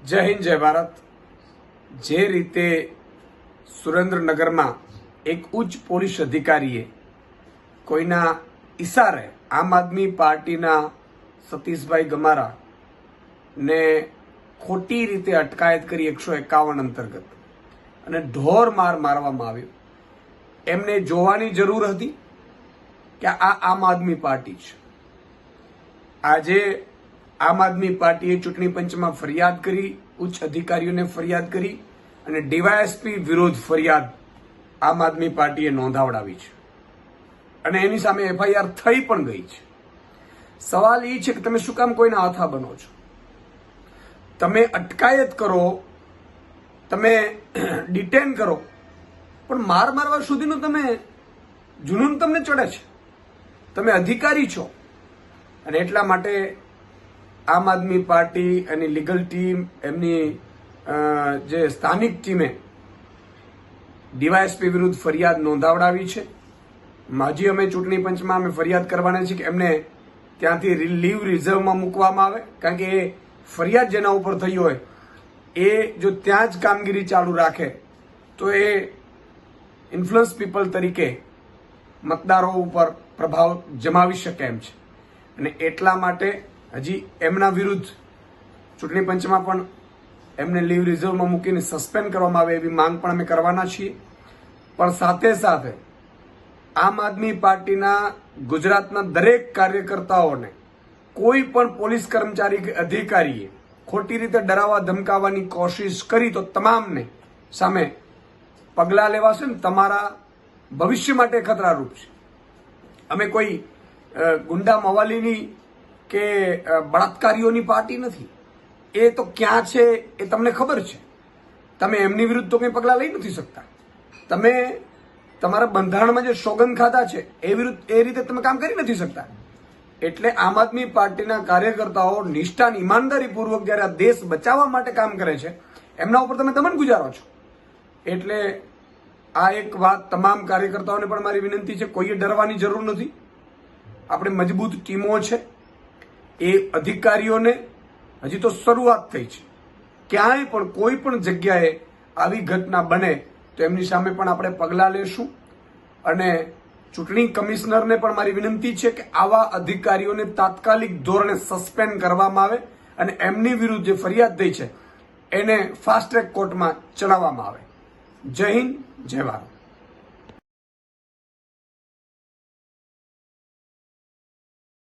જય હિન્દ જય ભારત। જે રીતે સુરેન્દ્રનગરમાં એક ઉચ્ચ પોલીસ અધિકારીએ કોઈના ઈશારે આમ આદમી પાર્ટીના સતીશભાઈ ગમારા ને ખોટી રીતે અટકાયત કરી 151 અંતર્ગત અને ઢોર માર મારવામાં આવ્યો। એમને જોવાની જરૂર હતી કે આ આમ આદમી પાર્ટી છે। આજે આમ આદમી પાર્ટીએ ચૂંટણી પંચમાં ફરિયાદ કરી, ઉચ્ચ અધિકારીઓને ફરિયાદ કરી અને ડીવાયએસપી વિરુદ્ધ ફરિયાદ આમ આદમી પાર્ટીએ નોંધાવડાવી છે અને એની સામે એફઆઈઆર થઈ પણ ગઈ છે। સવાલ એ છે કે તમે શું કામ કોઈના હાથા બનો છો? તમે અટકાયત કરો, તમે ડિટેન કરો, પણ માર મારવા સુધીનું તમે જુનૂન તમને ચડે છે। તમે અધિકારી છો અને એટલા માટે આમ આદમી પાર્ટી એની લીગલ ટીમ, એમની જે સ્થાનિક ટીમે ડીવાયએસપી વિરુદ્ધ ફરિયાદ નોંધાવડાવી છે। હજી અમે ચૂંટણી પંચમાં અમે ફરિયાદ કરવાના છીએ કે એમને ત્યાંથી લીવ રિઝર્વમાં મૂકવામાં આવે, કારણ કે એ ફરિયાદ જેના ઉપર થઈ હોય એ જો ત્યાં જ કામગીરી ચાલુ રાખે તો એ ઇન્ફ્લુઅન્સ પીપલ તરીકે મતદારો ઉપર પ્રભાવ જમાવી શકે એમ છે અને એટલા માટે હજી એમના વિરુદ્ધ ચૂંટણી પંચમાં પણ એમને લીવ રિઝર્વમાં મૂકીને સસ્પેન્ડ કરવામાં આવે એવી માંગ પણ અમે કરવાના છીએ। પણ સાથે સાથે આમ આદમી પાર્ટીના ગુજરાતના દરેક કાર્યકર્તાઓને કોઈ પણ પોલીસ કર્મચારી કે અધિકારીએ ખોટી રીતે ડરાવવા ધમકાવવાની કોશિશ કરી તો તમામને સામે પગલાં લેવાશે ને તમારા ભવિષ્ય માટે ખતરારૂપ છે। અમે કોઈ ગુંડા મવાલીની કે બળાત્કારીઓની પાર્ટી નથી। એ તો ક્યાં છે એ તમને ખબર છે। તમે એમની વિરુદ્ધ તો કંઈ પગલાં લઈ નથી શકતા। તમે તમારા બંધારણમાં જે સોગંદ ખાધા છે એ વિરુદ્ધ એ રીતે તમે કામ કરી નથી શકતા। એટલે આમ આદમી પાર્ટીના કાર્યકર્તાઓ નિષ્ઠાન ઈમાનદારીપૂર્વક જ્યારે આ દેશ બચાવવા માટે કામ કરે છે એમના ઉપર તમે દમન ગુજારો છો। એટલે આ એક વાત તમામ કાર્યકર્તાઓને પણ મારી વિનંતી છે, કોઈએ ડરવાની જરૂર નથી। આપણે મજબૂત ટીમો છે। એ અધિકારીઓને હજી તો શરૂઆત થઈ છે, ક્યાંય પણ કોઈ પણ જગ્યાએ આવી ઘટના બને તો એમની સામે પણ આપણે પગલાં લેશું અને ચૂંટણી કમિશનરને પણ મારી વિનંતી છે કે આવા અધિકારીઓને તાત્કાલિક ધોરણે સસ્પેન્ડ કરવામાં આવે અને એમની વિરુદ્ધ જે ફરિયાદ થઈ છે એને ફાસ્ટ ટ્રેક કોર્ટમાં ચડાવવામાં આવે। જય હિન્દ, જય ભારત।